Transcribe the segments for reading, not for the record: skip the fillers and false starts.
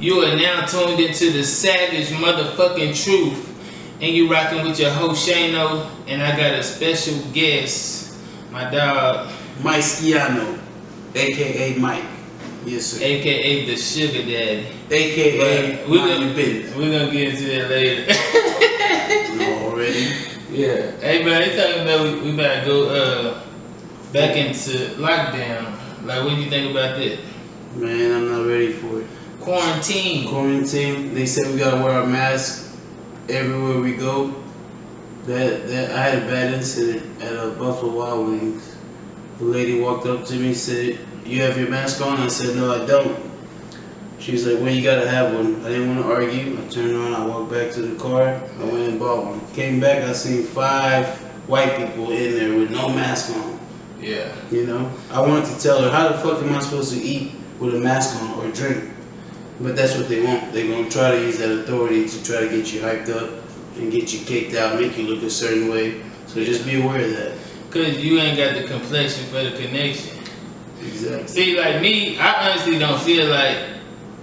You are now tuned into the savage motherfucking truth. And you rocking with your host Shano. And I got a special guest. My dog. Mike Shano, aka Mike. Yes, sir. AKA the Sugar Daddy. AKA we're gonna get into that later. Already? Yeah. Hey man, they talking about we better go back into lockdown. Like, what do you think about that? Man, I'm not ready for it. Quarantine. They said we gotta wear a mask everywhere we go. That I had a bad incident at a Buffalo Wild Wings. The lady walked up to me and said, "You have your mask on?" I said, "No, I don't." She's like, "Well, you gotta have one." I didn't want to argue. I turned around, I walked back to the car, I went and bought one. Came back, I seen 5 white people in there with no mask on. Yeah. You know? I wanted to tell her, how the fuck am I supposed to eat with a mask on or drink? But that's what they want. They're gonna try to use that authority to try to get you hyped up and get you kicked out, make you look a certain way. So just be aware of that. Cause you ain't got the complexion for the connection. Exactly. See, like me, I honestly don't feel like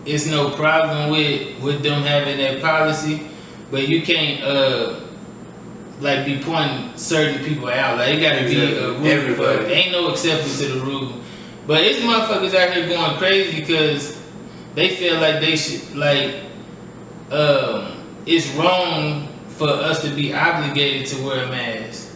it's no problem with them having that policy, but you can't like be pointing certain people out. Like, it gotta be a rule. Everybody. Ain't no exception to the rule. But it's motherfuckers out here going crazy because they feel like they should, like, it's wrong for us to be obligated to wear a mask.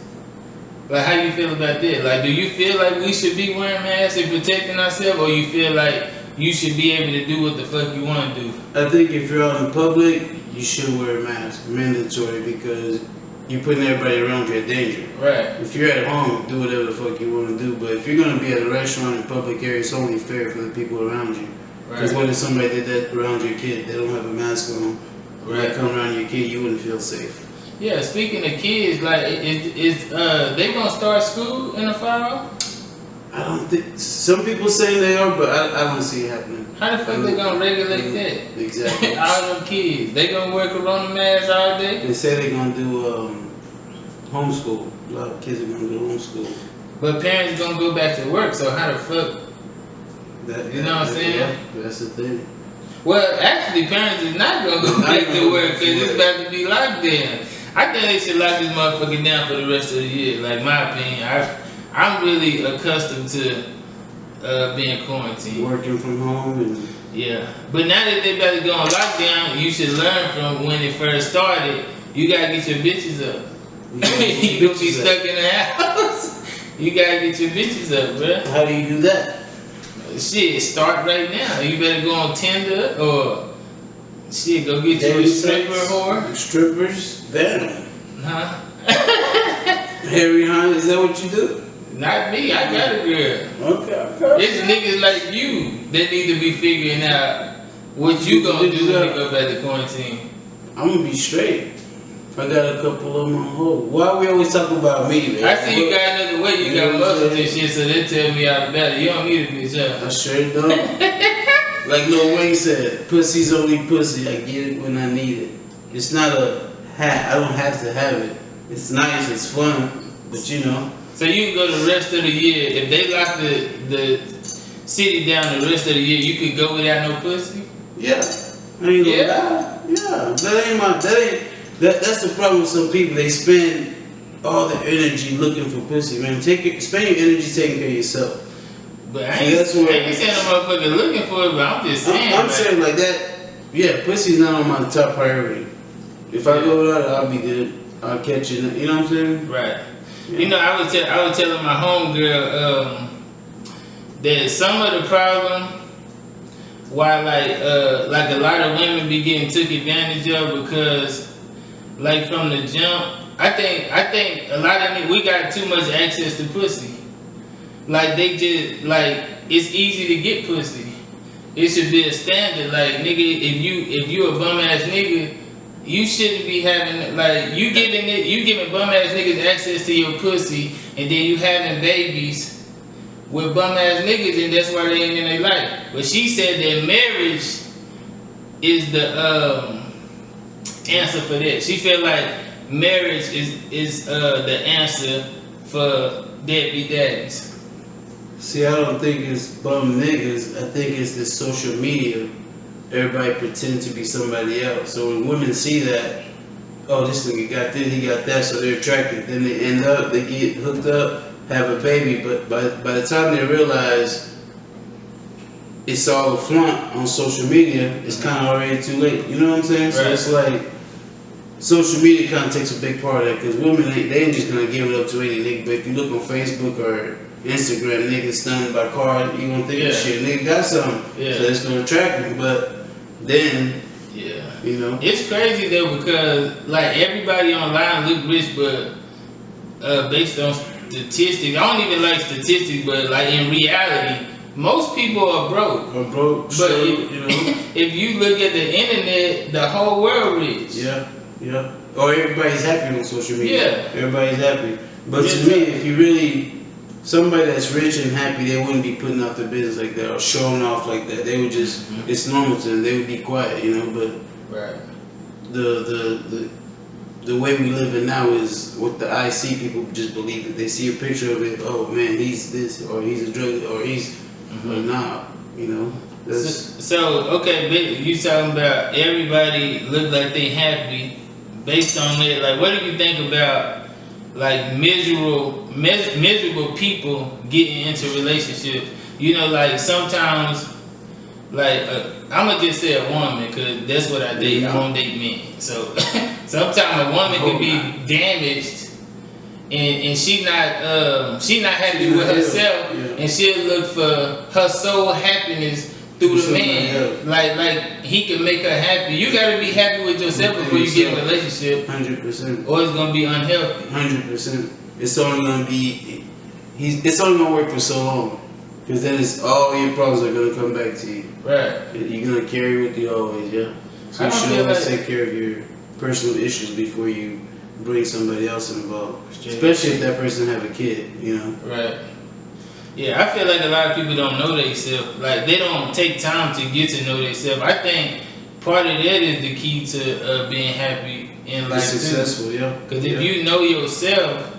Like, how you feel about that? Like, do you feel like we should be wearing masks and protecting ourselves, or you feel like you should be able to do what the fuck you want to do? I think if you're out in public, you should wear a mask, mandatory, because you're putting everybody around you at danger. Right. If you're at home, do whatever the fuck you want to do. But if you're gonna be at a restaurant in public area, it's only fair for the people around you. Because what if somebody did that around your kid? They don't have a mask on. Right. They come around your kid, you wouldn't feel safe. Yeah, speaking of kids, like, they gonna start school in the fall? I don't think, some people say they are, but I don't see it happening. How the fuck they gonna regulate that? Exactly. All them kids, they gonna wear corona masks all day? They say they're gonna do homeschool. A lot of kids are gonna do homeschool. But parents gonna go back to work, so how the fuck? You know what I'm saying? Yeah, that's the thing. Well, actually, parents is not gonna go back to work because it's about to be lockdown. I think they should lock this motherfucker down for the rest of the year. Like, my opinion, I'm really accustomed to being quarantined. Working from home and... Yeah. But now that they better go on lockdown, you should learn from when it first started. You gotta get your bitches up. You gonna be stuck in the house. You gotta get your bitches up, bruh. How do you do that? Shit, start right now. You better go on Tinder or shit, go get you a stripper whore. Strippers? Damn. Huh? Harry Hunt, is that what you do? Not me, I got a girl. Okay. It's niggas like you that need to be figuring out what you gonna do when you go back to quarantine. I'm gonna be straight. I got a couple of them on hold. Why we always talk about me, man? I see you got another way, you got muscles and shit, so they tell me all about it. You don't need a bitch, huh? I sure don't. Like Lil Wayne said, pussy's only pussy. I get it when I need it. It's not a hat. I don't have to have it. It's nice, it's fun, but you know. So you can go the rest of the year. If they lock the city down the rest of the year, you could go without no pussy? Yeah. I ain't gonna lie. Yeah. That's the problem with some people. They spend all their energy looking for pussy, man. Spend your energy taking care of yourself. But I ain't saying a motherfucker looking for it, but I'm just saying. I'm saying like that. Yeah, pussy's not on my top priority. If I go without it, I'll be good. I'll catch it. You know what I'm saying? Right. Yeah. You know, I was telling my homegirl that some of the problem why like a lot of women be getting took advantage of because like from the jump, I think a lot of we got too much access to pussy. Like they just like it's easy to get pussy. It should be a standard. Like nigga, if you a bum ass nigga, you shouldn't be having like you giving bum ass niggas access to your pussy, and then you having babies with bum ass niggas, and that's why they ain't in their life. But she said that marriage is the answer for that. She feel like marriage is the answer for deadbeat daddies. See, I don't think it's bum niggas. I think it's the social media everybody pretend to be somebody else. So when women see that, oh, this nigga got this, he got that, so they're attracted. Then they end up, they get hooked up, have a baby, but by the time they realize it's all a flaunt on social media, it's kind of already too late. You know what I'm saying? So it's like, social media kind of takes a big part of that, because women, they ain't just going to give it up to any nigga. But if you look on Facebook or Instagram, niggas stunned by cars, you going to think, shit, nigga got something. So it's going to attract you. But then, you know. It's crazy though, because like everybody online look rich, but based on statistics, I don't even like statistics, but like in reality, most people are broke. But if you look at the internet, the whole world rich. Yeah. Or everybody's happy on social media. Yeah. Everybody's happy. But to me, if you really, somebody that's rich and happy, they wouldn't be putting out their business like that or showing off like that. They would just, it's normal to them. They would be quiet, you know. But the way we live in now is what the eye see. People just believe it. They see a picture of it. Oh man, he's this, or he's a drug, or he's nah, you know. So okay, you talking about everybody look like they happy. Based on that, like, what do you think about like miserable people getting into relationships? You know, like sometimes, like I'm gonna just say a woman, because that's what I date. I don't date men. So sometimes a woman can be damaged, and she not happy with herself, and she'll look for her soul happiness through the man. Like he can make her happy. You gotta be happy with yourself before you get in a relationship. 100%. Or it's gonna be unhealthy. 100%. It's only gonna be. It's only gonna work for so long. Because then it's all your problems are gonna come back to you. Right. You're gonna carry with you always, So you should always take care of your personal issues before you bring somebody else involved. Especially if that person have a kid, you know. Right. Yeah, I feel like a lot of people don't know themselves. Like they don't take time to get to know themselves. I think part of that is the key to being happy in life. Successful, Because if you know yourself,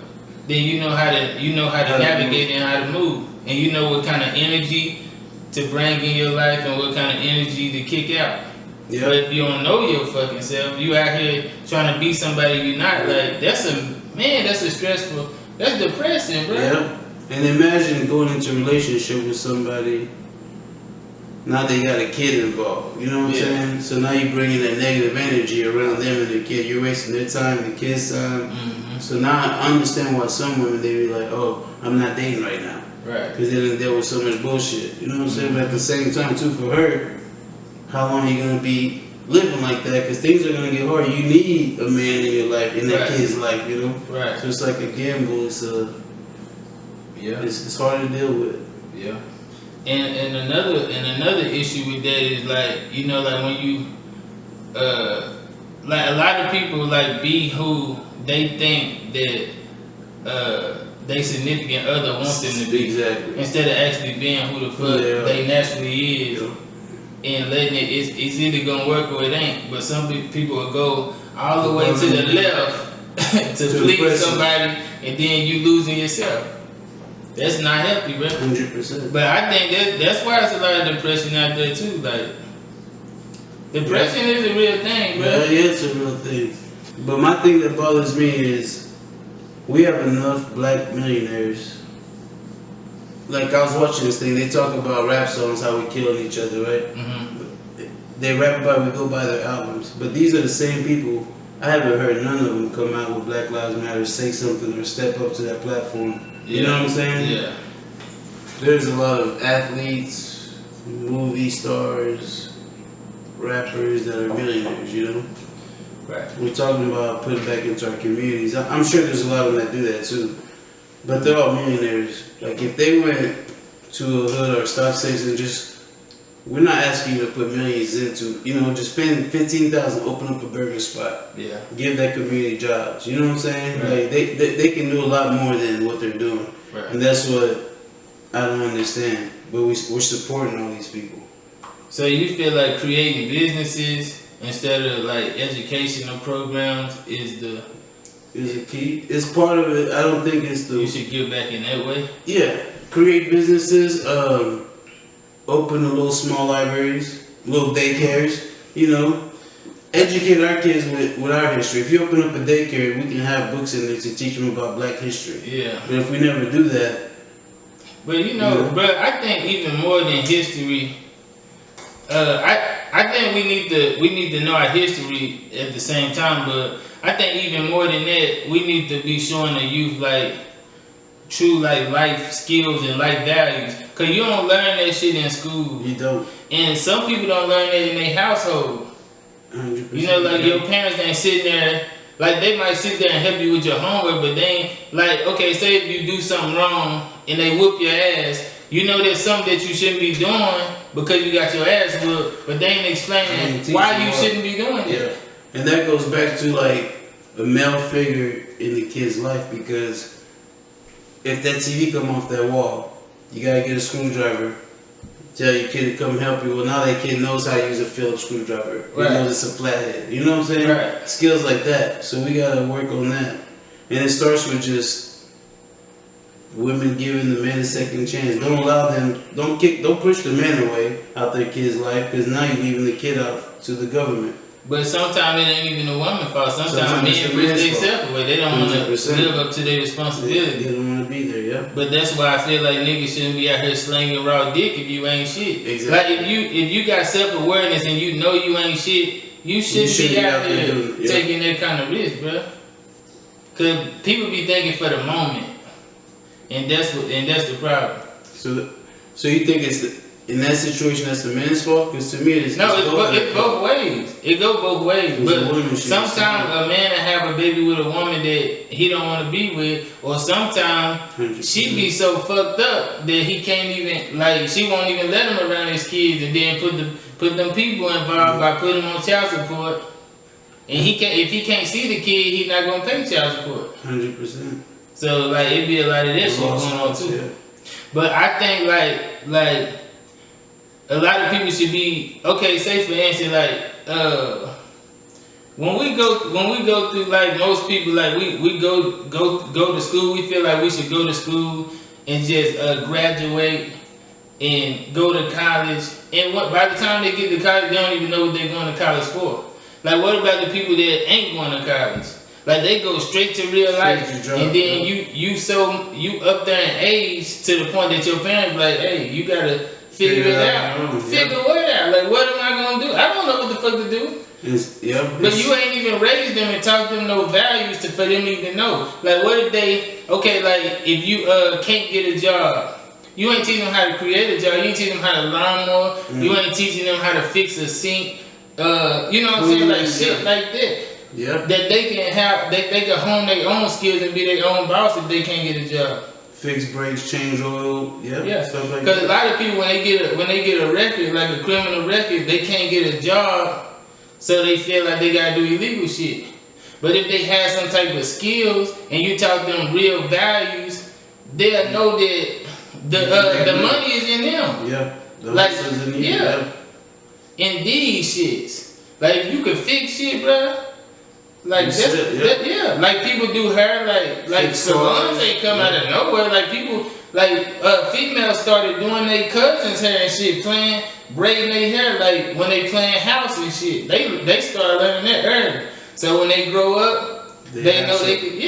then you know how to navigate and how to move. And you know what kind of energy to bring in your life and what kind of energy to kick out. But if you don't know your fucking self, you out here trying to be somebody you're not. Like that's a stressful. That's depressing, bro. Yeah. And imagine going into a relationship with somebody. Now they got a kid involved. You know what I'm saying? So now you bring in that negative energy around them and the kid. You're wasting their time, the kid's time. So now I understand why some women, they be like, oh, I'm not dating right now. Right. Because they didn't deal with so much bullshit. You know what I'm saying? But at the same time, too, for her, how long are you going to be living like that? Because things are going to get hard. You need a man in your life, in that kid's life, you know? Right. So it's like a gamble. It's hard to deal with. Yeah. And another issue with that is like, you know, like when you like a lot of people like be who they think that they significant other wants them to be, instead of actually being who the fuck they naturally is, and letting it's either gonna work or it ain't. But some people will go all the way to the left to please somebody, and then you losing yourself. That's not healthy, bro. 100%. But I think that's why there's a lot of depression out there too. Like depression is a real thing, bro. Yeah, it's a real thing. But my thing that bothers me is we have enough black millionaires. Like I was watching this thing, they talk about rap songs, how we killing each other, right? They rap about, we go buy their albums. But these are the same people. I haven't heard none of them come out with Black Lives Matter, say something, or step up to that platform. You know what I'm saying? Yeah. There's a lot of athletes, movie stars, rappers that are millionaires, you know? Right. We're talking about putting back into our communities. I'm sure there's a lot of them that do that too. But they're all millionaires. Like if they went to a hood or a stop station, we're not asking you to put millions into, you know, just spend $15,000, open up a burger spot. Yeah. Give that community jobs. You know what I'm saying? Right. Like they can do a lot more than what they're doing. Right. And that's what I don't understand. But we're supporting all these people. So you feel like creating businesses instead of like educational programs is a key. It's part of it. I don't think it's the. You should give back in that way. Yeah, create businesses. Open a little small libraries. little daycares, you know. Educate our kids with our history. If you open up a daycare, we can have books in there to teach them about Black history. Yeah. But if we never do that, but you know, bro, I think even more than history, I think we need to know our history at the same time. But I think even more than that, we need to be showing the youth like true like life skills and life values. Cause you don't learn that shit in school. you don't. And some people don't learn that in their household. 100%. You know, like your parents ain't sitting there, like they might sit there and help you with your homework, but they ain't, like, okay, say if you do something wrong and they whoop your ass, you know there's something that you shouldn't be doing because you got your ass whooped, but they ain't explaining why you shouldn't be doing it. Yeah. And that goes back to like a male figure in the kid's life, because if that TV come off that wall, you gotta get a screwdriver. Tell your kid to come help you. Well, now that kid knows how to use a Phillips screwdriver. He knows it's a flathead. You know what I'm saying? Right. Skills like that. So we gotta work on that. And it starts with just women giving the men a second chance. Don't allow them. Don't push the men away out their kid's life, because now you're leaving the kid out to the government. But sometimes it ain't even the woman's fault. Sometimes men push themselves away. They don't want to 100%. live up to their responsibility. They don't want to be there, yeah. But that's why I feel like niggas shouldn't be out here slinging raw dick if you ain't shit. Exactly. Like if you got self-awareness and you know you ain't shit, you shouldn't be out there taking that kind of risk, bro. Cause people be thinking for the moment, and that's the problem. So you think it's in that situation that's the man's fault? Because to me, it's both ways. It go both ways. But sometimes a man will have a baby with a woman that he don't want to be with, or sometimes she be so fucked up that he can't even, like, she won't even let him around his kids, and then put them people involved by putting him on child support. And if he can't see the kid, he's not gonna pay child support. 100%. So like it be a lot of that shit going on too. Yeah. But I think like a lot of people should be okay. Say for instance, like when we go through, like most people, like we go to school. We feel like we should go to school and just graduate and go to college. And by the time they get to college, they don't even know what they're going to college for. Like, what about the people that ain't going to college? Like, they go straight to real life, and then you up there in age to the point that your parents be like, hey, you gotta figure it out. Figure what out? Like, what am I gonna do? I don't know what the fuck to do. But you ain't even raised them and taught them no values for them to even know. Like, what if they, okay, like, if you can't get a job, you ain't teaching them how to create a job. You ain't teaching them how to learn more. You ain't teaching them how to fix a sink. You know what I'm saying? Like, shit like that. Yeah. That they can have, they can hone their own skills and be their own boss if they can't get a job. Fix brakes, change oil, yeah. Stuff like that. Because a lot of people, when they get a record, like a criminal record, they can't get a job, so they feel like they gotta do illegal shit. But if they have some type of skills and you taught them real values, they'll know that the money is in them. Yeah. Like, in these shits. Like, if you could fix shit, bro. Like, like people do hair, like salons ain't come out of nowhere. Like, people, like, females started doing their cousins' hair and shit, braiding their hair, like, when they playing house and shit. They started learning that early. So when they grow up, they know they could,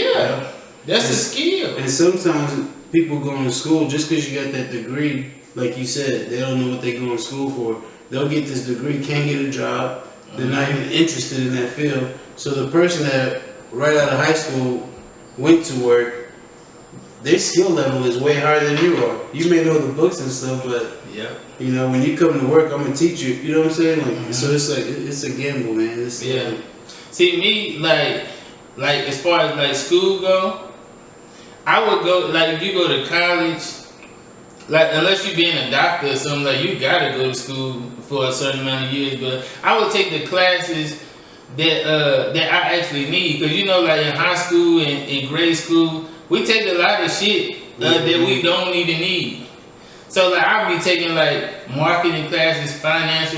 that's a skill. And sometimes people going to school, just because you got that degree, like you said, they don't know what they're going to school for. They'll get this degree, can't get a job, they're not even interested in that field. So the person that right out of high school went to work, their skill level is way higher than you are. You may know the books and stuff, but you know, when you come to work, I'm gonna teach you. You know what I'm saying? Like, so it's like it's a gamble, man. See me, like as far as like school go, I would go, like, if you go to college, like, unless you being a doctor or something, like, you gotta go to school for a certain amount of years. But I would take the classes that I actually need, because you know, like in high school and in grade school, we take a lot of shit that we don't even need. So like I'll be taking like marketing classes, finance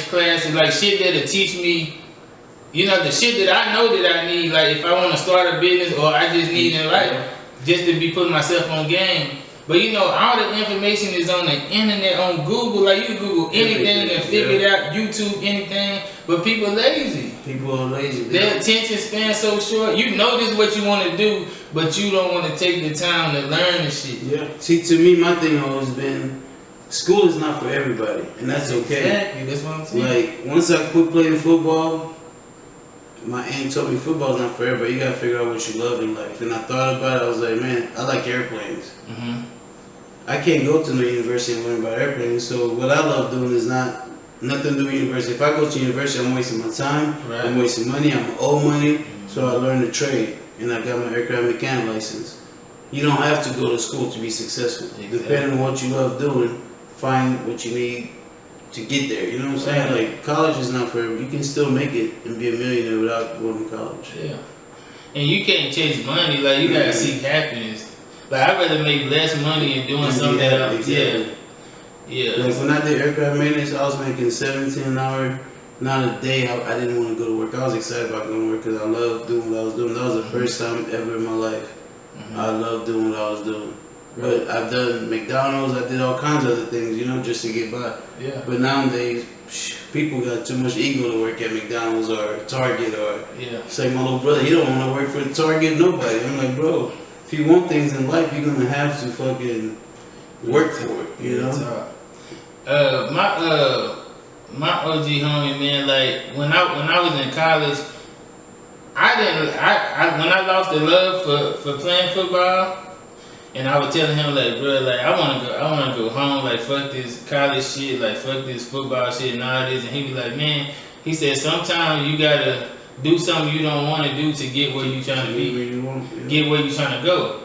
classes, like shit that'll teach me, you know, the shit that I know that I need. Like if I want to start a business, or I just need in life just to be putting myself on game. But you know, all the information is on the internet, on Google. Like you Google anything and figure it out. YouTube, anything. But people lazy. People are lazy. Their attention span so short. You know this what you want to do, but you don't want to take the time to learn the shit. Yeah. See, to me, my thing always been, school is not for everybody, and that's okay. Exactly. That's what I'm saying. Like once I quit playing football, my aunt told me football's not for everybody. You gotta figure out what you love in life. And I thought about it. I was like, man, I like airplanes. I can't go to no university and learn about airplanes. So what I love doing is nothing to do with university. If I go to university, I'm wasting my time. Right. I'm wasting money. I'm owe money. So I learned the trade, and I got my aircraft mechanic license. You don't have to go to school to be successful. Exactly. Depending on what you love doing, find what you need to get there. You know what I'm saying? Right. Like college is not for everybody. You can still make it and be a millionaire without going to college. Yeah. And you can't chase money. Like you gotta seek happiness. Like I'd rather make less money and doing something that exactly. Yeah. Like when I did aircraft maintenance, I was making $17 an hour. Not a day I didn't want to go to work. I was excited about going to work because I loved doing what I was doing. That was the first time ever in my life I loved doing what I was doing. But I've done McDonald's, I did all kinds of other things, you know, just to get by. Yeah. But nowadays, people got too much ego to work at McDonald's or Target or. It's like my little brother, he don't want to work for Target, nobody. I'm like, bro, if you want things in life, you're gonna have to fucking work for it, you know. My OG homie, man, like when I was in college, when I lost the love for playing football, and I was telling him like, bro, like I wanna go home, like fuck this college shit, like fuck this football shit and all this, and he was like, man, he said sometimes you gotta do something you don't want to do to get where you trying to be, get where you trying to go.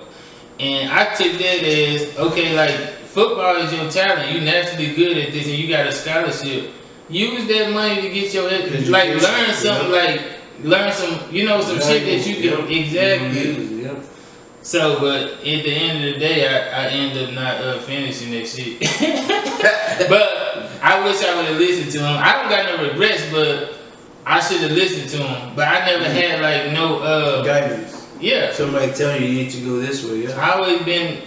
And I took that as, okay, like football is your talent, you naturally good at this and you got a scholarship. Use that money to get your head, like learn something, like learn some, you know, some shit that you can, exactly. So, but at the end of the day, I end up not finishing that shit. But I wish I would have listened to him. I don't got no regrets, but I should have listened to him. But I never had like no guidance. Yeah. Somebody tell you need to go this way. Yeah. I always been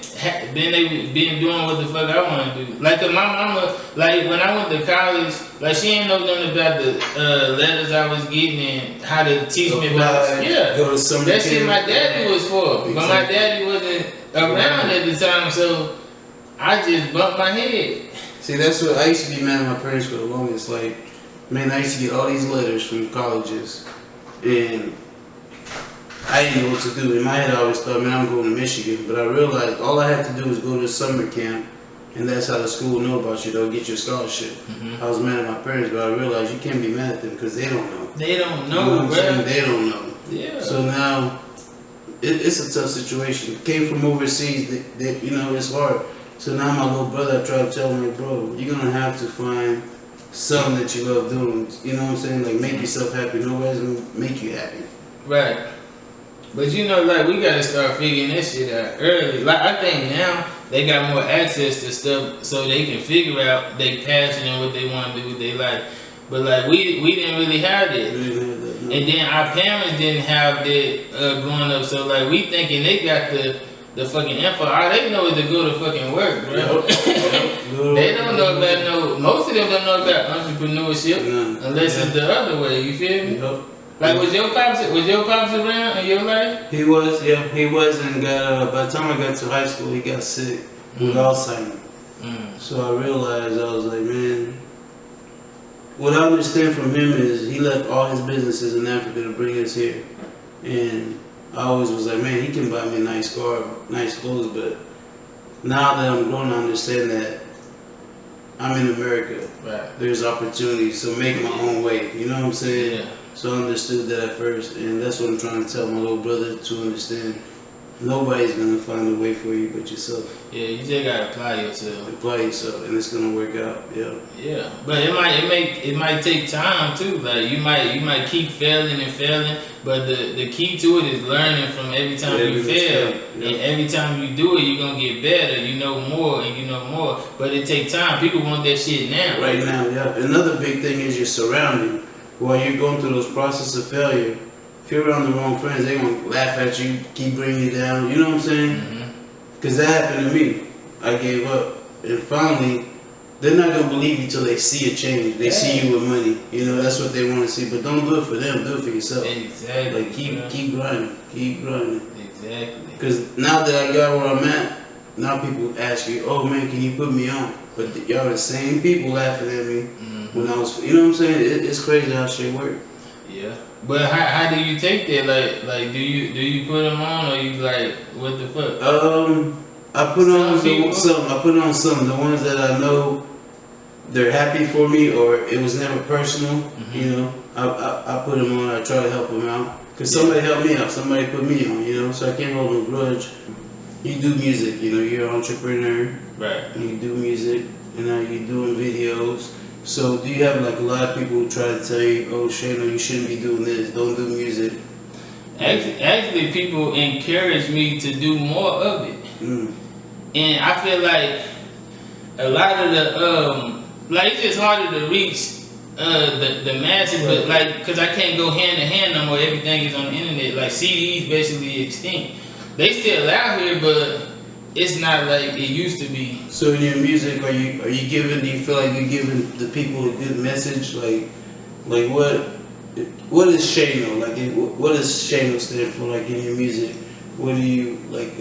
doing what the fuck I want to do. Like my mama, like when I went to college, like she ain't know nothing about the letters I was getting and how to teach me about. Yeah. Go to summer that shit camp. my daddy was for, but my daddy wasn't around at the time, so I just bumped my head. See, that's what I used to be mad at my parents for the longest. Like, man, I used to get all these letters from colleges, and I didn't know what to do. In my head, I always thought, man, I'm going to Michigan. But I realized all I had to do was go to summer camp, and that's how the school know about you. They'll get you a scholarship. I was mad at my parents, but I realized you can't be mad at them because they don't know. They don't know, you know what I'm bro. saying? They don't know. Yeah. So now, it's a tough situation. Came from overseas, that you know, it's hard. So now my little brother, I try to tell him, like, bro, you're going to have to find something that you love doing. You know what I'm saying? Like, make yourself happy. Nobody's going to make you happy. Right. But you know, like, we gotta start figuring this shit out early. Like, I think now they got more access to stuff so they can figure out their passion and what they want to do with their life. But like, we didn't really have that. And then our parents didn't have that growing up. So like, we thinking they got the fucking info. All they know is to go to fucking work, bro. They don't know about most of them don't know about entrepreneurship unless it's the other way. You feel me? Like, was your pops around in your life? He was, yeah, he was, and got, by the time I got to high school, he got sick with Alzheimer's. So I realized, I was like, man, what I understand from him is he left all his businesses in Africa to bring us here. And I always was like, man, he can buy me a nice car, nice clothes, but now that I'm grown, I understand that I'm in America. Right. There's opportunities, so make my own way, you know what I'm saying? Yeah. So I understood that at first, and that's what I'm trying to tell my little brother to understand. Nobody's gonna find a way for you but yourself. Yeah, you just gotta apply yourself. Apply yourself, and it's gonna work out. Yeah. Yeah, but it might take time too. Like you might keep failing and failing, but the key to it is learning from every time you fail, and every time you do it, you're gonna get better. You know more and you know more, but it takes time. People want that shit now. Right now, yeah. Another big thing is your surrounding. While you're going through those process of failure, if you're around the wrong friends, they're going to laugh at you, keep bringing you down. You know what I'm saying? Because that happened to me. I gave up. And finally, they're not gonna believe you till they see a change. They see you with money. You know, that's what they want to see. But don't do it for them. Do it for yourself. Exactly. Like keep grinding. Keep grinding. Exactly. Because now that I got where I'm at, now people ask you, oh man, can you put me on? But y'all the same people laughing at me when I was, you know what I'm saying? It's crazy how shit work. Yeah. But how do you take that? Like do you put them on, or you like what the fuck? I put on some. I put on some. The ones that I know they're happy for me, or it was never personal. You know, I put them on. I try to help them out because somebody helped me out. Somebody put me on. You know, so I can't hold no grudge. You do music. You know, you're an entrepreneur. Right. You do music, and now you're doing videos. So do you have like a lot of people who try to tell you, oh Shano, you shouldn't be doing this, don't do music? Actually, people encourage me to do more of it. And I feel like a lot of the, like it's just harder to reach the masses, but like, cause I can't go hand in hand no more, everything is on the internet, like CDs basically extinct. They still out here, but it's not like it used to be. So in your music, are you giving? Do you feel like you're giving the people a good message? Like what is Shano? Like what does Shano stand for? Like in your music, what do you like?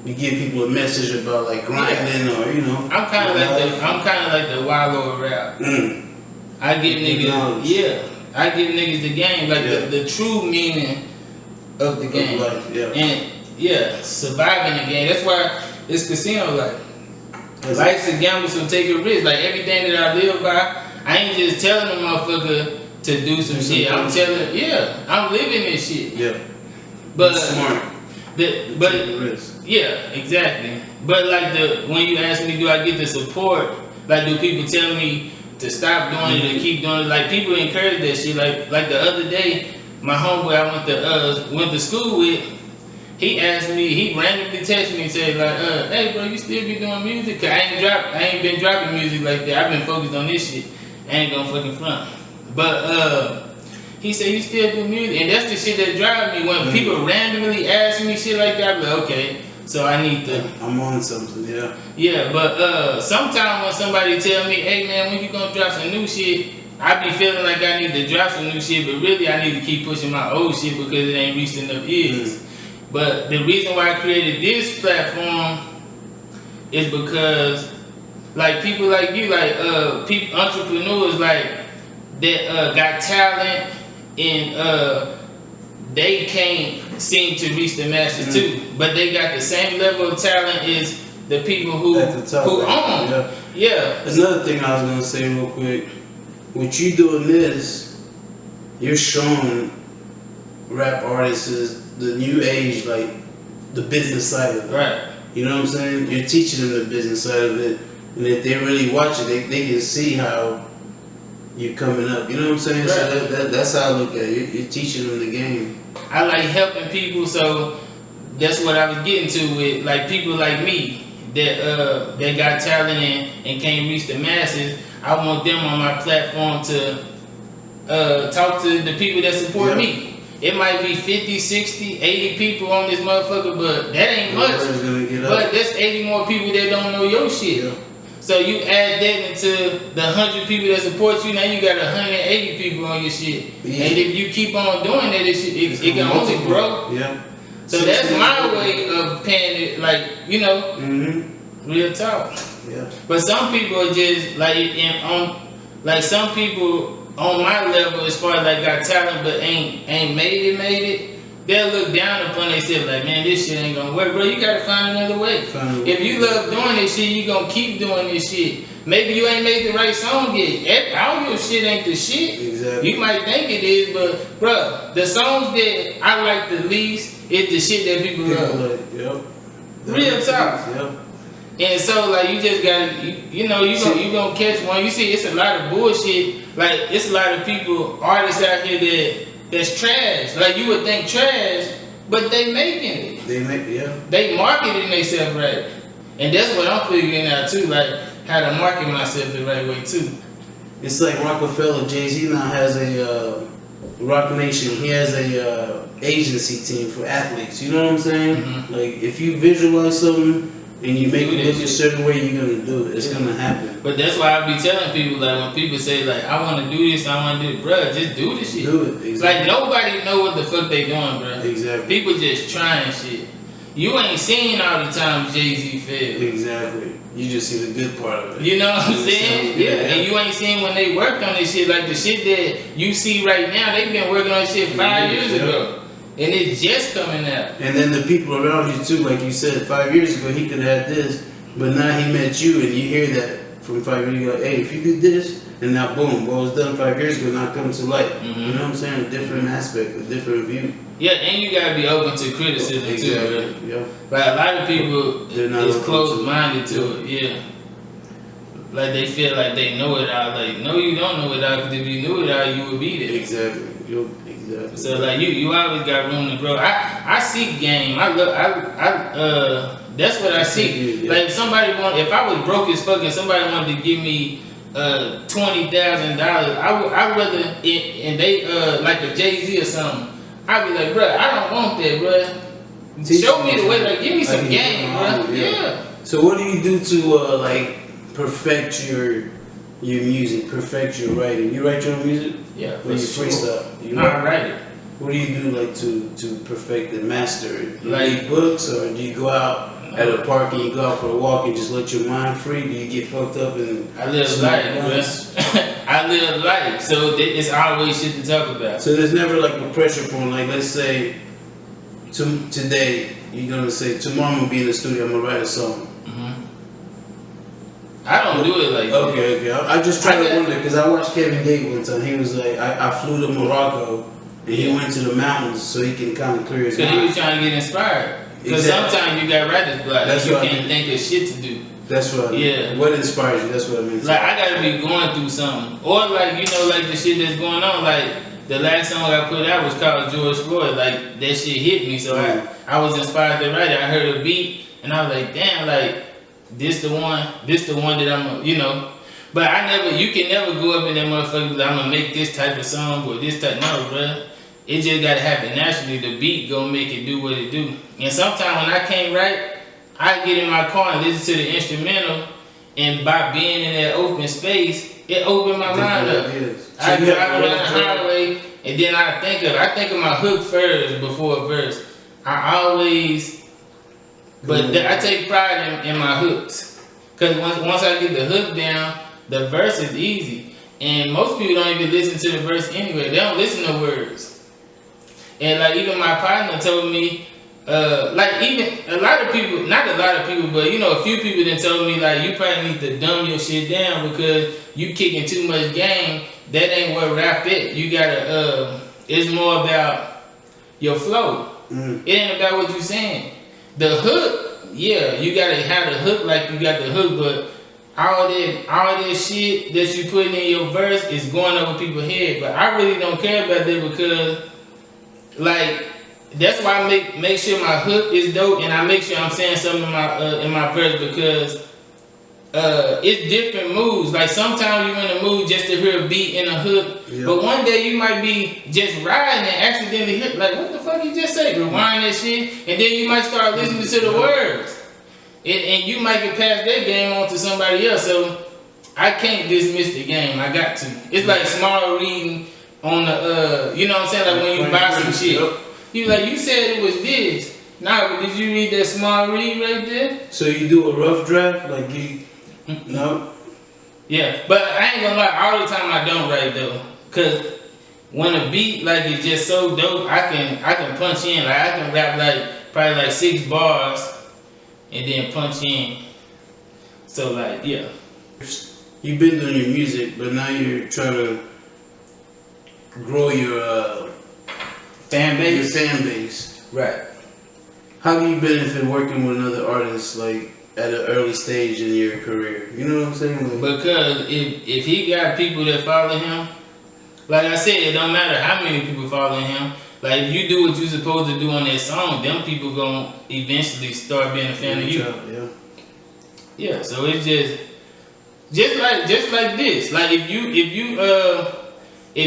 You give people a message about like grinding, or you know? I'm kind of like the wild lord rap. I give niggas, I give niggas the game, like the true meaning of the game, and surviving the game. That's why it's casino like. Life's a gamble, so take a risk. Like everything that I live by, I ain't just telling a motherfucker to do some shit. I'm telling, I'm living this shit. Yeah. But smart. Yeah, exactly. But like when you ask me, do I get the support? Like, do people tell me to stop doing it and keep doing it? Like people encourage that shit. Like the other day, my homeboy I went to school with. He asked me, he randomly texted me and said like, hey bro, you still be doing music? Cause I ain't been dropping music like that. I've been focused on this shit. I ain't gonna fucking front. But he said, you still do music? And that's the shit that drives me. When people randomly ask me shit like that, I'm like, okay, so I need to. I'm on something, yeah. Yeah, but sometimes when somebody tell me, hey man, when you gonna drop some new shit? I be feeling like I need to drop some new shit, but really I need to keep pushing my old shit because it ain't reached enough ears. But the reason why I created this platform is because, like people like you, like people, entrepreneurs, like that got talent and they can't seem to reach the masses too. But they got the same level of talent as the people who own. Yeah. Another thing I was gonna say real quick, with you doing this, you're showing rap artists the new age, like the business side of it. Right. You know what I'm saying? You're teaching them the business side of it, and if they really watch it, they can see how you're coming up. You know what I'm saying? Right. So that's how I look at it. You're teaching them the game. I like helping people, so that's what I was getting to with like people like me that got talent and can't reach the masses. I want them on my platform to talk to the people that support me. It might be 50, 60, 80 people on this motherfucker, but that ain't much. But there's 80 more people that don't know your shit. Yeah. So you add that into the 100 people that support you, now you got 180 people on your shit. Yeah. And if you keep on doing that, it can only grow. Yeah. So that's my way of paying it, like, you know, real talk. Yeah. But some people are just like some people on my level, as far as like got talent but ain't made it, they'll look down upon themselves like, man, this shit ain't gonna work, bro. You gotta find another way. If you love doing this shit, you gonna keep doing this shit. Maybe you ain't made the right song yet. All your shit ain't the shit. Exactly. You might think it is, but bro, the songs that I like the least is the shit that people love. Yep. Real talk. Yep. And so like you just gotta, you gonna catch one. You see, it's a lot of bullshit. Like it's a lot of people, artists out here that's trash. Like you would think trash, but they making it. They marketing themselves right, and that's what I'm figuring out too. Like how to market myself the right way too. It's like Rockefeller, Jay-Z now has a Rock Nation. He has a agency team for athletes. You know what I'm saying? Like if you visualize something and you make it look a certain way, you're gonna do it. It's gonna happen. But that's why I be telling people, like, when people say, like, I want to do this, I want to do it, bruh, just do the shit. Do it. Exactly. Like, nobody know what the fuck they doing, bruh. Exactly. People just trying shit. You ain't seen all the times Jay-Z failed. Exactly. You just see the good part of it. You know what I'm saying? Yeah. And you ain't seen when they worked on this shit. Like, the shit that you see right now, they've been working on this shit 5 years ago. And it's just coming out. And then the people around you too, like you said, 5 years ago he could have had this, but now he met you and you hear that from 5 years ago, hey, if you did this, and now boom, what was done 5 years ago now comes to light. Mm-hmm. You know what I'm saying? A different aspect, a different view. Yeah, and you gotta be open to criticism too, right? Yeah. Like, a lot of people is closed-minded to it, yeah. Like, they feel like they know it all. Like, no, you don't know it all, because if you knew it all, you would be there. Exactly. Exactly. So, like, you always got room to grow. I seek game. That's what I seek. Like, if I was broke as fuck and somebody wanted to give me $20,000, I'd rather and they like a Jay-Z or something. I'd be like, bruh, I don't want that, bruh. Show me the way. Like, give me some game, bruh. Yeah. So what do you do to like perfect your music, perfect your writing? You write your own music? Yeah. When you freestyle, I write it. What do you do like to perfect and master it? Do you like read books, or do you go out at a park and you go out for a walk and just let your mind free? Do you get fucked up and I live life, I live life, so it's always shit to talk about. So there's never like a pressure point. Like, let's say today you're gonna say tomorrow I'm gonna be in the studio, I'm gonna write a song. I don't do it like that. Okay. I just try to wonder, because I watched Kevin Gates one time. He was like, I flew to Morocco and he went to the mountains so he can kind of clear his mind. Because he was trying to get inspired. Because sometimes you got writer's block. That's you what can't think of shit to do. That's what I mean. Yeah. What inspires you? That's what I mean. Like, I gotta be going through something. Or like, you know, like the shit that's going on. Like, the last song I put out was called George Floyd. Like, that shit hit me. So I was inspired to write it. I heard a beat and I was like, damn, like, this the one that I'm, you know. But you can never go up in that motherfucker like, I'm gonna make this type of song or this type. No, bruh. It just gotta happen naturally. The beat gonna make it do what it do. And sometimes when I can't write, I get in my car and listen to the instrumental, and by being in that open space, it opened my mind up. I drive around the highway, and then I think of my hook first before a verse. I take pride in my hooks, cause once I get the hook down, the verse is easy. And most people don't even listen to the verse anyway. They don't listen to words. And like, even my partner told me, like, even a lot of people, not a lot of people, but you know, a few people then told me, like, you probably need to dumb your shit down because you kicking too much game. That ain't what rap is. You gotta, it's more about your flow. It ain't about what you saying. The hook, yeah, you gotta have the hook like you got the hook, but all that shit that you putting in your verse is going over people's head. But I really don't care about that because, like, that's why I make sure my hook is dope, and I make sure I'm saying something in my verse because it's different moods. Like, sometimes you're in a mood just to hear a beat and a hook, but one day you might be just riding and accidentally hit, like, what the fuck you just say? Rewind that shit, and then you might start listening to the words. And you might get passed that game on to somebody else. So I can't dismiss the game. I got to. It's like small reading on the, you know what I'm saying? Like when you buy some shit. You like, you said it was this. Nah, but did you read that small read right there? So you do a rough draft? Like you, no? Yeah, but I ain't gonna lie. All the time I don't write though. Cause when a beat like is just so dope, I can punch in. Like, I can rap like probably like 6 bars. And then punch in. So like, yeah. You've been doing your music, but now you're trying to grow your fan base. Your fan base. Right. How do you benefit working with another artist like at an early stage in your career? You know what I'm saying? Like, because if he got people that follow him, like I said, it don't matter how many people follow him. Like, if you do what you're supposed to do on that song, them people gonna eventually start being a fan of you. Yeah. So it's just like this. Like, if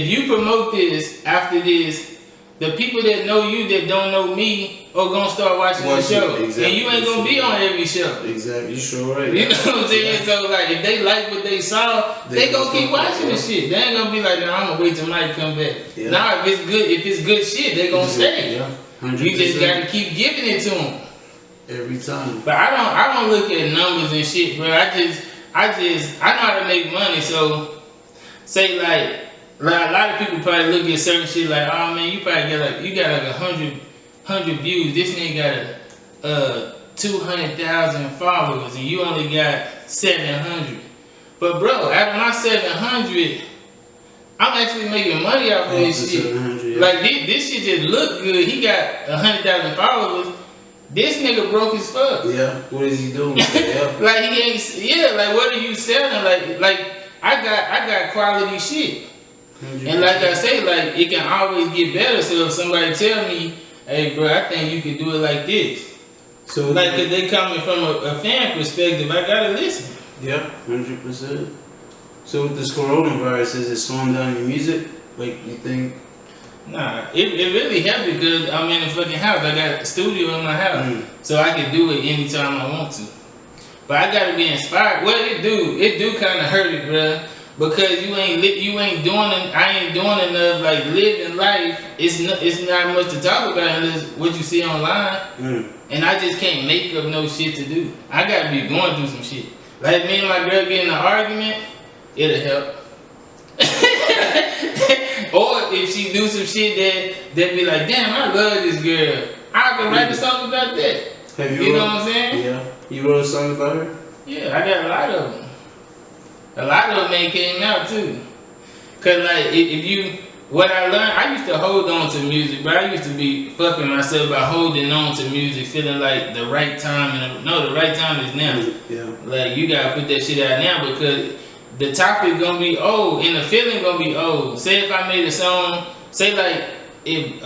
you promote this after this, the people that know you that don't know me or gonna start watching the show. Exactly. And you ain't gonna be on every show. Exactly, you sure right. You know what I'm saying? So like if they like what they saw, they gonna keep watching the shit. They ain't gonna be like, nah, I'm gonna wait till Mike come back. Yeah. Nah, if it's good shit, they gonna stay. Yeah. 100%. You just gotta keep giving it to them. Every time. But I don't look at numbers and shit, bro. I know how to make money. So say like a lot of people probably look at certain shit like, oh man, you probably got like 100 views. This nigga got a 200,000 followers and you only got 700. But bro, out of my 700, I'm actually making money off of this shit. Yeah. Like this shit just look good. He got 100,000 followers. This nigga broke his fuck. Yeah. What is he doing? Yeah. Like he ain't. Yeah. Like what are you selling? Like I got quality shit. 100%. And like I say, like it can always get better. So if somebody tell me, hey bro, I think you could do it like this. So like cause they coming from a fan perspective, I gotta listen. Yeah, 100%. So with this coronavirus, is it slowing down your music? Like you think? Nah, it really helped because I'm in the fucking house. I got a studio in my house, so I can do it anytime I want to. But I gotta be inspired. Well, it do kind of hurt it, bruh, because you ain't doing. I ain't doing enough like living life. It's not much to talk about unless what you see online, and I just can't make up no shit to do. I gotta be going through some shit. Like me and my girl getting an argument, it'll help. Or if she do some shit that be like, damn, I love this girl. I can write a song about that. You know what I'm saying? Yeah. You wrote a song about her? Yeah, I got a lot of them. A lot of them ain't came out too. Cause like what I learned, I used to hold on to music, but I used to be fucking myself by holding on to music, feeling like the right time. No, the right time is now. Yeah. Like you gotta put that shit out now because the topic gonna be old and the feeling gonna be old. Say if I made a song, say like if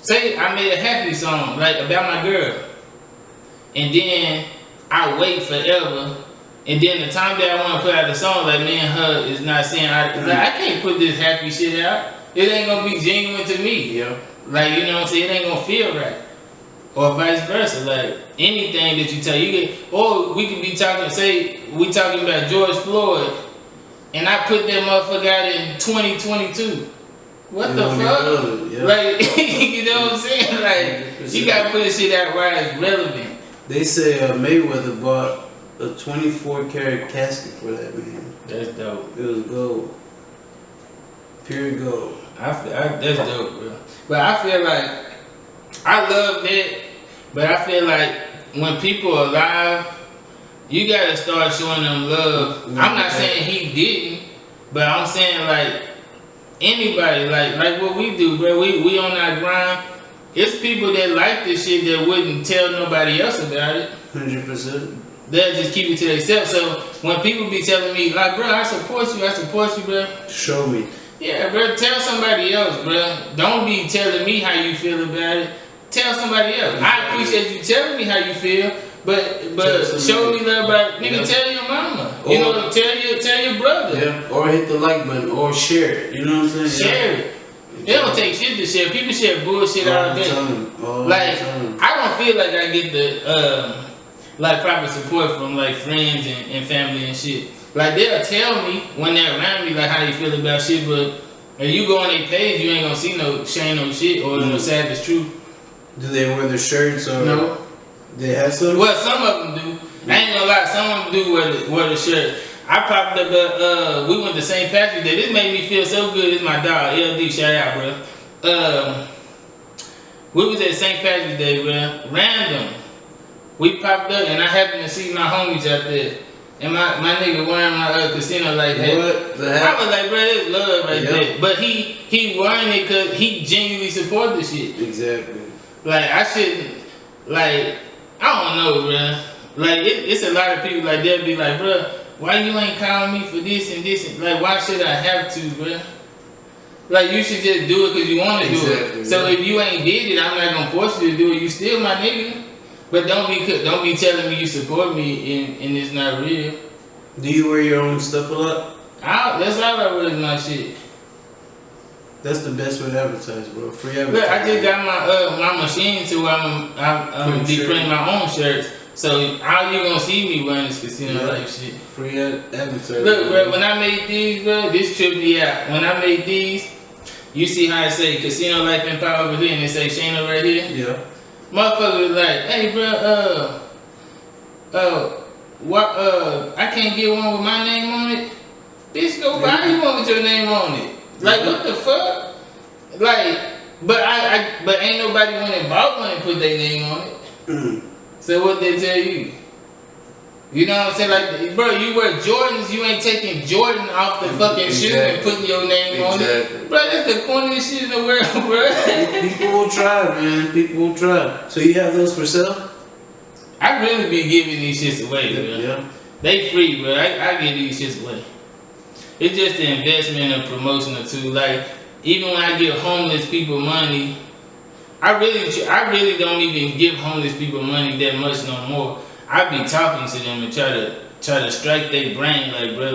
say I made a happy song like about my girl, and then I wait forever, and then the time that I want to put out the song, like me and her is not saying I can't put this happy shit out. It ain't gonna be genuine to me. Yeah. Like you know what I'm saying? It ain't gonna feel right. Or vice versa, like anything that you tell you get, or we could be talking, say we talking about George Floyd, and I put that motherfucker out in 2022. What the fuck? Yeah. Like, you know what I'm saying? Like, you gotta put this shit out while it's relevant. They say Mayweather bought a 24 karat casket for that man. That's dope. It was gold. Pure gold. That's dope, bro. But I feel like I love that, but I feel like when people are alive, you gotta start showing them love. I'm not saying he didn't, but I'm saying like anybody, like what we do, bro. We on our grind. It's people that like this shit that wouldn't tell nobody else about it. 100%. They'll just keep it to themselves. So when people be telling me like, bro, I support you, bro. Show me. Yeah, bro. Tell somebody else, bro. Don't be telling me how you feel about it. Tell somebody else. I appreciate you telling me how you feel, but show me love about it. Nigga, tell your mama. You know, tell your brother. Yeah. Or hit the like button or share it. You know what I'm saying? Share it. It don't take shit to share. People share bullshit all day. Like I don't feel like I get the like proper support from like friends and family and shit. Like they'll tell me when they're around me like how they feel about shit, but if you go on their page, you ain't gonna see no Shano shit or no Savage Troof. Do they wear the shirts or no? They have some. Well, some of them do. I ain't gonna lie, some of them do wear the shirt. I popped up. We went to St. Patrick's Day. This made me feel so good. It's my dog, LD. Shout out, bro. We was at St. Patrick's Day, bro. Random. We popped up, and I happened to see my homies out there. And my nigga wearing my casino like that. What the heck? I was like, bro, it's love right there. But he wearing it because he genuinely support the shit. Exactly. Like, I shouldn't, like, I don't know, bro. Like, it's a lot of people, like, they'll be like, bro, why you ain't calling me for this and this? And, like, why should I have to, bro? Like, you should just do it because you want to do it. So if you ain't did it, I'm not going to force you to do it. You still my nigga. But don't be telling me you support me and it's not real. Do you wear your own stuff a lot? That's all I wear is my shit. That's the best way to advertise, bro. Free advertising. Look, I just got my machine to where I'm be printing my own shirts. So all you gonna see me wearing this casino life shit. Free advertising. Look, bro, when I made these, bro, this tripped me out. When I made these, you see how it say Casino Life and Power over here and it say Shano right here? Yeah. Motherfucker was like, hey, bro, I can't get one with my name on it. Bitch, go buy you one with your name on it. Like, what the fuck? Like, but ain't nobody went and bought one and put their name on it. So what they tell you? You know what I'm saying? Like, bro, you wear Jordans, you ain't taking Jordan off the fucking shoe and putting your name on it. Bro, that's the corniest shit in the world, bro. People will try, man. People will try. So you have those for sale? I really be giving these shits away, bro. Yeah. They free, bro. I give these shits away. It's just an investment and promotion or two. Like, even when I give homeless people money, I really don't even give homeless people money that much no more. I be talking to them and try to strike their brain, like, bro,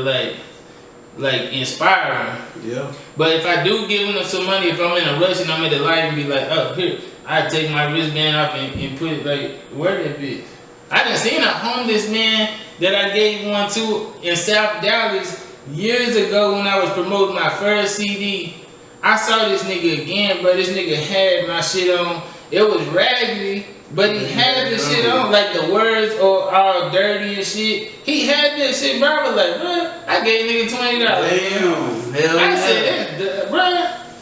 like inspire them. Yeah. But if I do give them some money, if I'm in a rush and I'm at the light and be like, oh, here, I take my wristband off and put it, like, where that bitch? I done seen a homeless man that I gave one to in South Dallas years ago when I was promoting my first CD. I saw this nigga again, bro. This nigga had my shit on. It was raggedy, but he had the shit on. Like the words are all dirty and shit. He had that shit, bro. I was like, bro, I gave nigga $20. Damn. Hell I yeah. said that,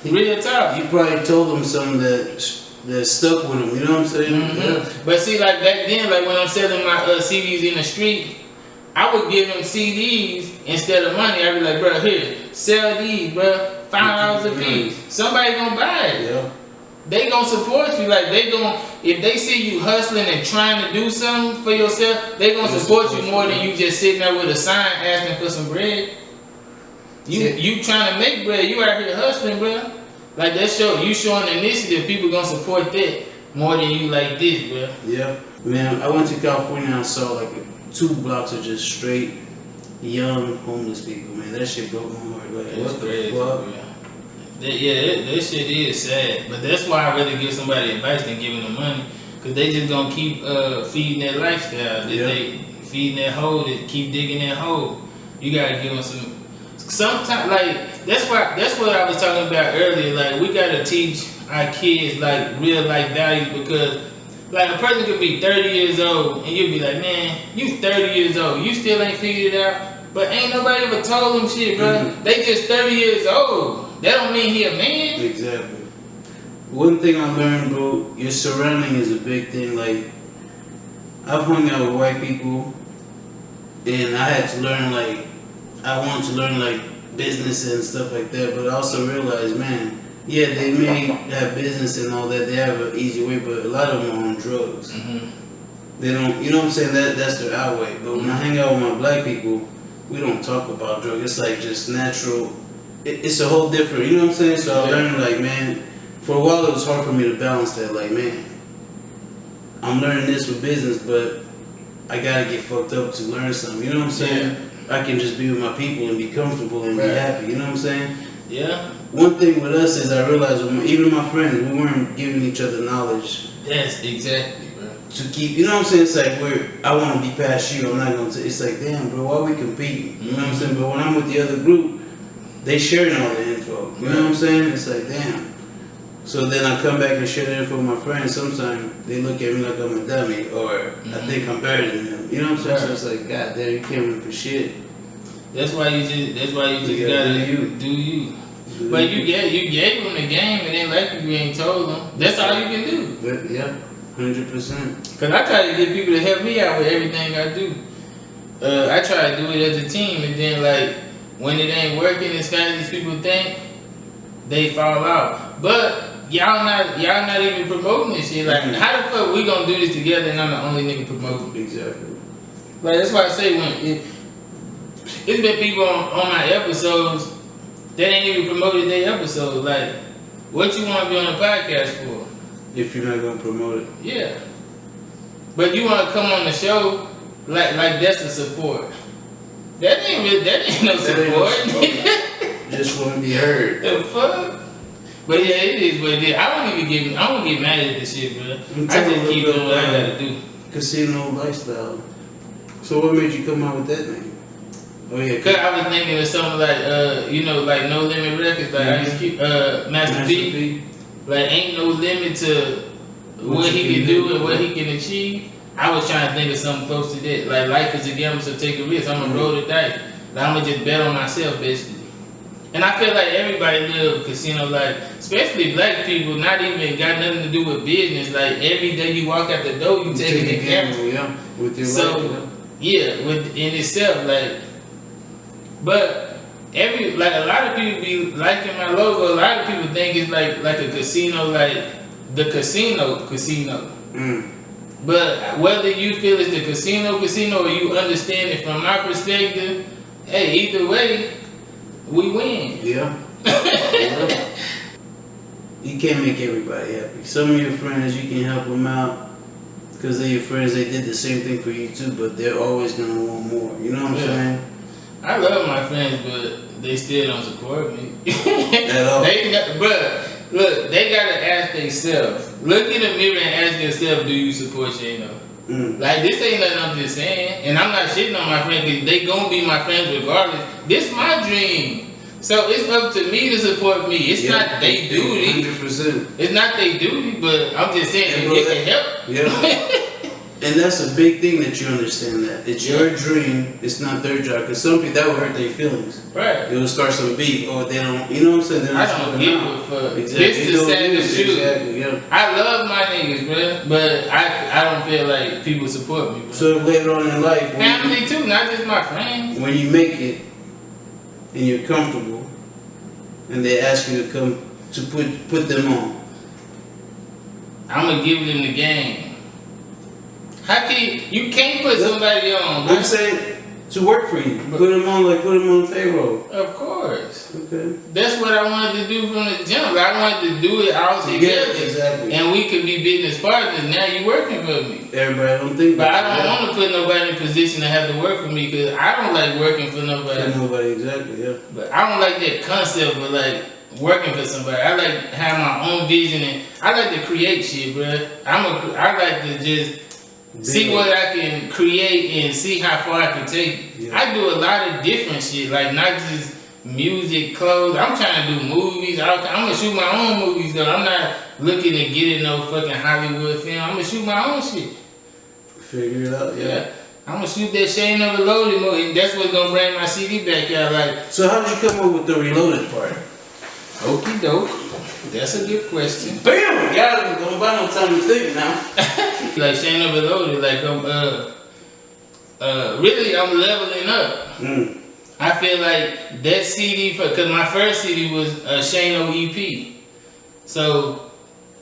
bro. Real talk. You probably told him something that stuck with him. You know what I'm saying? Mm-hmm. Yeah. But see, like back then, like when I'm selling my CDs in the street, I would give them CDs instead of money. I'd be like, bro, here, sell these, bro. $5 a piece. Somebody gonna buy it. Yeah. They gonna support you. Like they gonna, if they see you hustling and trying to do something for yourself, they gonna support you more than you just sitting there with a sign asking for some bread. You trying to make bread. You out here hustling, bro. Like that you showing initiative. People gonna support that more than you like this, bro. Yeah. Man, I went to California and I saw like 2 blocks of just straight young homeless people. Man, that shit broke my heart. Like, It's what the crazy, fuck? bro. That shit is sad, but that's why I really give somebody advice than giving them money, cause they just gonna keep feeding that lifestyle. They feeding that hole, that keep digging that hole. You gotta give them some. Sometimes, like that's what I was talking about earlier. Like we gotta teach our kids like real life values, because like a person could be 30 years old and you'll be like, man, you 30 years old, you still ain't figured it out. But ain't nobody ever told them shit, bro. Mm-hmm. They just 30 years old. That don't mean he a man. Exactly. One thing I learned, bro, your surrounding is a big thing. Like, I've hung out with white people, and I had to learn, like, I wanted to learn, like, business and stuff like that, but I also realized, man, yeah, they may have business and all that, they have an easy way, but a lot of them are on drugs. Mm-hmm. They don't, you know what I'm saying, that's their out way. But when I hang out with my black people, we don't talk about drugs. It's like just natural. It's a whole different, you know what I'm saying? So I learned, like, man, for a while it was hard for me to balance that. Like, man, I'm learning this with business, but I gotta get fucked up to learn something. You know what I'm saying? I can just be with my people and be comfortable and be happy. You know what I'm saying? Yeah. One thing with us is I realized, even my friends, we weren't giving each other knowledge. Yes, exactly, bro. To keep, you know what I'm saying? It's like, I want to be past you. I'm not going to. It's like, damn, bro, why we competing? You know what I'm saying? But when I'm with the other group, they sharing all the info. You know what I'm saying? It's like, damn. So then I come back and share the info with my friends. Sometimes they look at me like I'm a dummy, or I think I'm better than them. You know what I'm saying? So it's like, God damn, you can't win for shit. That's why you just gotta do you. But you gave them the game, and they like you ain't told them. That's all you can do. But yeah, 100%. Cause I try to get people to help me out with everything I do. I try to do it as a team, and then like when it ain't working as fast as people think, they fall out. But y'all not even promoting this shit. Like, how the fuck we gonna do this together and I'm the only nigga promoting? Exactly. Like that's why I say it's been people on my episodes that ain't even promoted their episodes. Like, what you want to be on the podcast for? If you're not gonna promote it. Yeah. But you want to come on the show like that's a support. That ain't no support. Just want to be heard. The fuck? But yeah, it is what it is. I don't get mad at this shit, bro. I just keep doing what I gotta do. Casino lifestyle. So what made you come out with that name? Oh yeah, Cause I was thinking of something like you know, like No Limit Records, like I just keep Master P. Like ain't no limit to what he can do and what he can achieve. I was trying to think of something close to that. Like life is a gamble, so take a risk. I'm gonna roll the dice. Like I'm gonna just bet on myself, basically. And I feel like everybody live casino life, especially black people. Not even got nothing to do with business. Like every day you walk out the door, you taking a gamble. Yeah, with your life. Yeah, with in itself, like. But a lot of people be liking my logo. A lot of people think it's like a casino, like the casino. Mm. But whether you feel it's the casino or you understand it from my perspective, hey, either way, we win. Yeah. Yeah. You can't make everybody happy. Some of your friends, you can help them out because they're your friends. They did the same thing for you too, but they're always gonna want more. You know what I'm saying? I love my friends, but they still don't support me. At all. Look, they gotta ask themselves. Look in the mirror and ask yourself, do you support Shano? Mm. Like, this ain't nothing I'm just saying. And I'm not shitting on my friends because they gonna be my friends regardless. This my dream. So it's up to me to support me. It's not they duty. 100%. It's not they duty, but I'm just saying if it can help. Yeah. And that's a big thing that you understand that. It's your dream, it's not their job. Because some people, that will hurt their feelings. Right. It will start some beef, or they don't, you know what I'm saying? I don't give a fuck. Exactly. This is the saddest truth. Exactly, yeah. I love my niggas, bro, but I don't feel like people support me, bro. So later on in life, family too, not just my friends. When you make it, and you're comfortable, and they ask you to come to put them on, I'm gonna give them the game. How can you can't put somebody on? Bro. I'm saying to work for you. Put them on the payroll. Of course. Okay. That's what I wanted to do from the jump. I wanted to do it all together. Exactly. And we could be business partners. Now you working for me. Everybody don't think but I don't want to put nobody in a position to have to work for me because I don't like working for nobody. For nobody, exactly, yeah. But I don't like that concept of like working for somebody. I like to have my own vision and I like to create shit, bro. I like to just see what I can create and see how far I can take. Yeah. I do a lot of different shit, like not just music, clothes. I'm trying to do movies. I'm gonna shoot my own movies though. I'm not looking to get in no fucking Hollywood film. I'm gonna shoot my own shit. Figure it out, yeah. I'm gonna shoot that Shano Reloaded movie. And that's what's gonna bring my CD back out. Like. So how did you come up with the Reloaded part? Okie doke. That's a good question. Bam! Y'all don't buy no time to think now. Like Shano Reloaded, like really I'm leveling up. Mm. I feel like that CD cause my first CD was Shano EP. So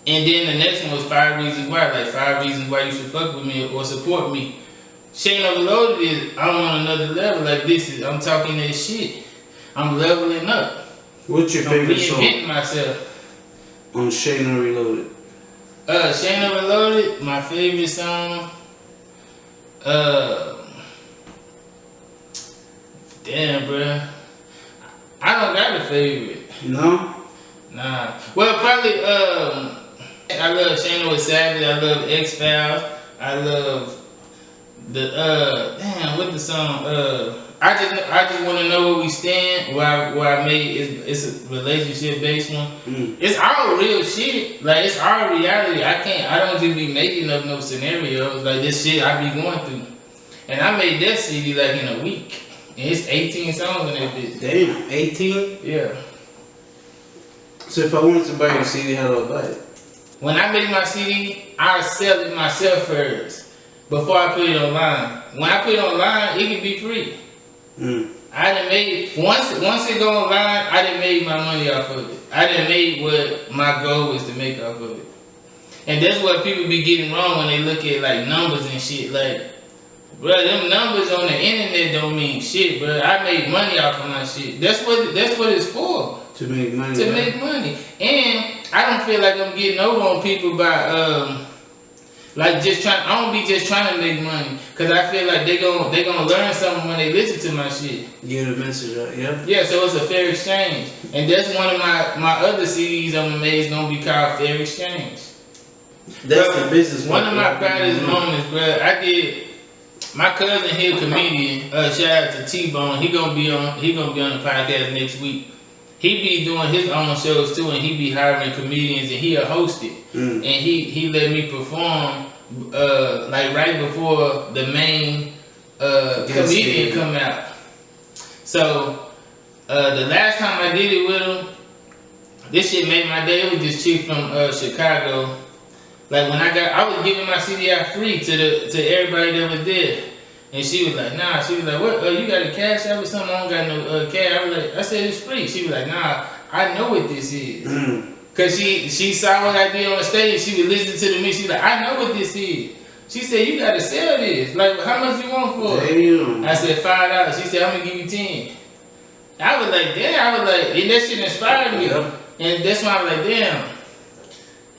and then the next one was 5 Reasons Why, like 5 Reasons Why You Should Fuck With Me or Support Me. Shano Reloaded is I'm on another level, like I'm talking that shit. I'm leveling up. What's your favorite song? I'm reinventing myself. On Shano Reloaded. Shano Reloaded, my favorite song. Damn, bruh. I don't got a favorite. No? Nah. Well, probably, I love Shano with Savage. I love X-Files. I love the, damn, what the song? I just want to know where we stand. Where I made it's a relationship based one. Mm. It's all real shit. Like it's all reality. I don't just be making up no scenarios. Like this shit I be going through. And I made that CD like in a week. And it's 18 songs in that bitch. Damn, 18? Yeah. So if I wanted to buy your CD, how do I buy it? When I make my CD, I sell it myself first before I put it online. When I put it online, it can be free. Mm. I done made once it go online, I done made my money off of it. I done made what my goal was to make off of it. And that's what people be getting wrong when they look at like numbers and shit. Like, bro, them numbers on the internet don't mean shit, bro. I made money off of my shit. That's what it's for. To make money. To make money. And I don't feel like I'm getting over on people by Like just trying, I don't be just trying to make money, cause I feel like they gonna learn something when they listen to my shit. Get a message out, yeah. Yeah, so it's a fair exchange, and that's one of my other CDs I'm gonna make is gonna be called Fair Exchange. That's the business. One of my proudest moments, bro. I did. My cousin here, comedian. Shout out to T-Bone. He gonna be on the podcast next week. He be doing his own shows too, and he be hiring comedians, and he'll host it. And he let me perform like right before the main comedian come out. So the last time I did it with him, this shit made my day. It was this chick from Chicago. Like when I was giving my CD out free to everybody that was there. And she was like, nah. She was like, what? You got a cash app or something? I don't got no cash. I was like, I said it's free. She was like, nah, I know what this is. Cause she saw what I did on the stage. She would listen to the mix. She was like, I know what this is. She said, you gotta sell this. Like, how much you want for it? Damn. I said $5. She said, I'm gonna give you 10. I was like, damn. I was like, and that shit inspired me. Yep. And that's why I was like, damn.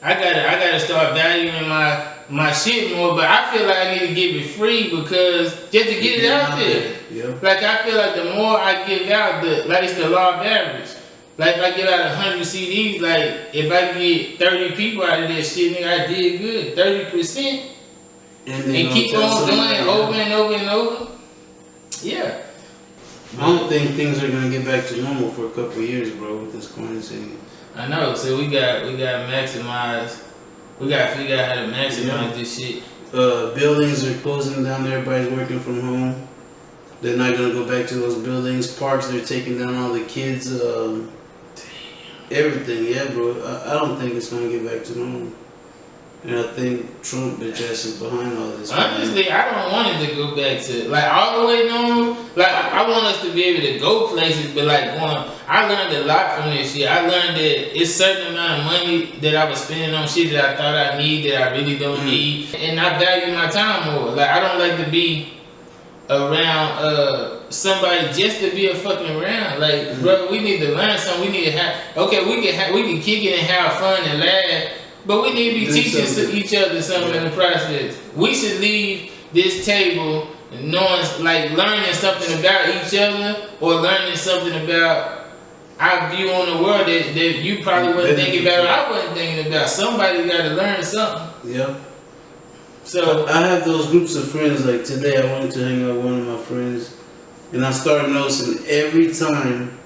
I gotta start valuing my shit more, but I feel like I need to give it free because just to get it out there. Yeah. Like I feel like the more I give out, it's the law of average. Like if I give out 100 CDs, like if I get 30 people out of that shit, nigga, I did good. 30%, and keep on doing it over and over and over. Yeah. I don't think things are gonna get back to normal for a couple of years, bro, with this quarantine. I know, so we got maximize. We got to figure out how to maximize this shit. Buildings are closing down. Everybody's working from home. They're not gonna go back to those buildings. Parks, they're taking down all the kids. Everything, yeah, bro. I don't think it's gonna get back to normal. And I think Trump bitch ass is behind all this. Honestly, I don't want it to go back to like all the way normal. Like I want us to be able to go places, but like I learned a lot from this shit. I learned that it's a certain amount of money that I was spending on shit that I thought I need that I really don't need, and I value my time more. Like I don't like to be around somebody just to be a fucking around. Like, bro, we need to learn something. We need to have. Okay, we can kick it and have fun and laugh. But we need to be teaching each other something in the process. We should leave this table knowing, like, learning something about each other or learning something about our view on the world that you probably wasn't thinking about or I wasn't thinking about. Somebody got to learn something. Yeah. So I have those groups of friends. Like today, I went to hang out with one of my friends, and I started noticing every time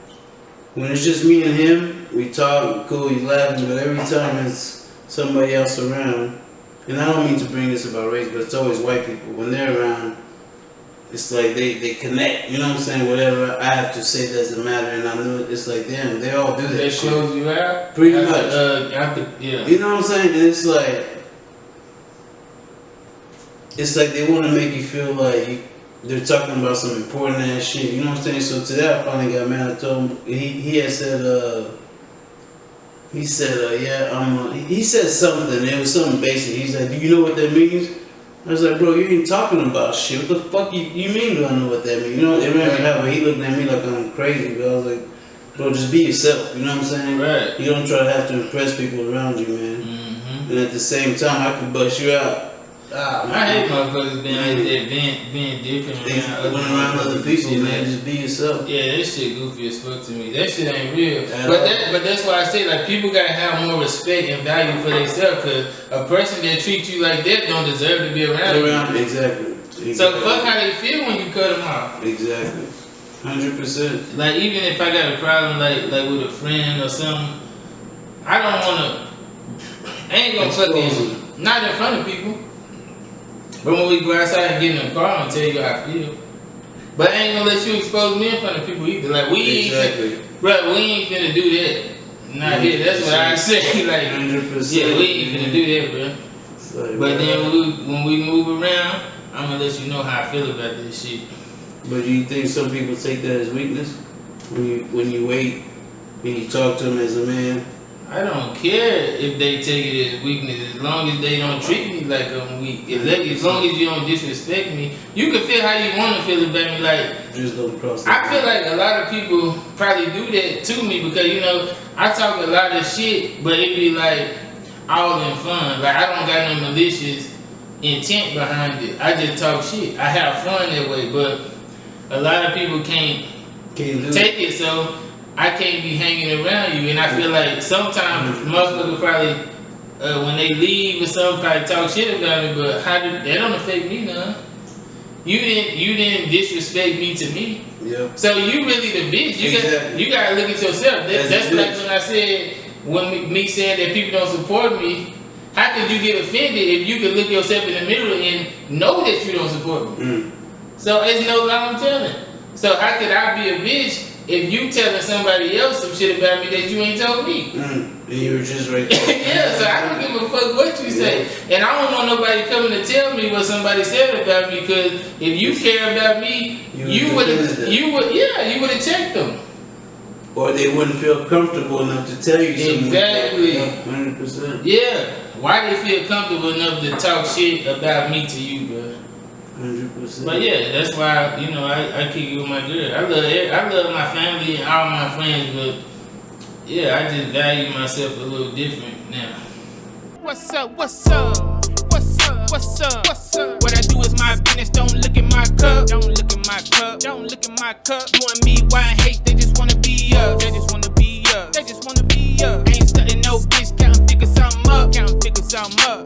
when it's just me and him, we talk, cool, he's laughing, but every time it's somebody else around, and I don't mean to bring this about race, but it's always white people. When they're around, it's like they connect, you know what I'm saying? Whatever I have to say doesn't matter, and I know it's like, damn, they all do that they shit. close you out? Pretty much. Yeah. You know what I'm saying? And it's like they want to make you feel like they're talking about some important ass shit, you know what I'm saying? So today I finally got mad. I told him, he had said, he said, he said something, it was something basic. He's like, do you know what that means? I was like, bro, you ain't talking about shit. What the fuck you mean do I know what that means? You know, it made me happy. He looked at me like I'm crazy, but I was like, bro, just be yourself, you know what I'm saying? Right. You don't try to have to impress people around you, man. Mm-hmm. And at the same time, I could bust you out. I hate motherfuckers being like that, being different around other people, man. Just be yourself. Yeah, that shit goofy as fuck to me. That shit ain't real. But that's why I say, like, people gotta have more respect and value for themselves, cause a person that treats you like that don't deserve to be around you. Exactly. So fuck how they feel when you cut them off. Exactly. 100%. Like even if I got a problem like with a friend or something, I don't wanna. I ain't gonna fucking not in front of people. But when we go outside and get in the car, I'm gonna tell you how I feel. But I ain't gonna let you expose me in front of people either. Like we ain't finna do that. Not here. That's what I say. Like 100%. Yeah, we ain't finna do that, bro. Like, but then when we move around, I'm gonna let you know how I feel about this shit. But do you think some people take that as weakness? When you wait, when you talk to them as a man? I don't care if they take it as weakness, as long as they don't treat me like I'm weak. As long as you don't disrespect me, you can feel how you want to feel about me. Like, just don't cross. I feel like a lot of people probably do that to me because, you know, I talk a lot of shit, but it be like all in fun. Like, I don't got no malicious intent behind it. I just talk shit. I have fun that way, but a lot of people can't take it, so I can't be hanging around you. And I feel like sometimes motherfuckers probably, when they leave or something, probably talk shit about me, but that don't affect me none. You didn't disrespect me to me. Yeah. So you really the bitch. You gotta look at yourself. That's like when I said, when me saying that people don't support me, how could you get offended if you could look yourself in the mirror and know that you don't support me? So it's no long telling. So how could I be a bitch if you telling somebody else some shit about me that you ain't told me? And you were just right there. Yeah, so I don't give a fuck what you say. And I don't want nobody coming to tell me what somebody said about me, because if you care about me, you would have checked them. Or they wouldn't feel comfortable enough to tell you something. Exactly. 100%. Yeah. Why they feel comfortable enough to talk shit about me to you, bro? 100%. But yeah, that's why, you know, I kick it with my girl. I love my family and all my friends, but yeah, I just value myself a little different now. What's up? What's up? What's up? What's up? What's up? What I do is my business. Don't look at my cup. Don't look at my cup. Don't look at my cup. You and me, why I hate? They just wanna be us. They just wanna be us. They just wanna be us. Ain't studying no bitch. Counting figure something up. Counting figure something up.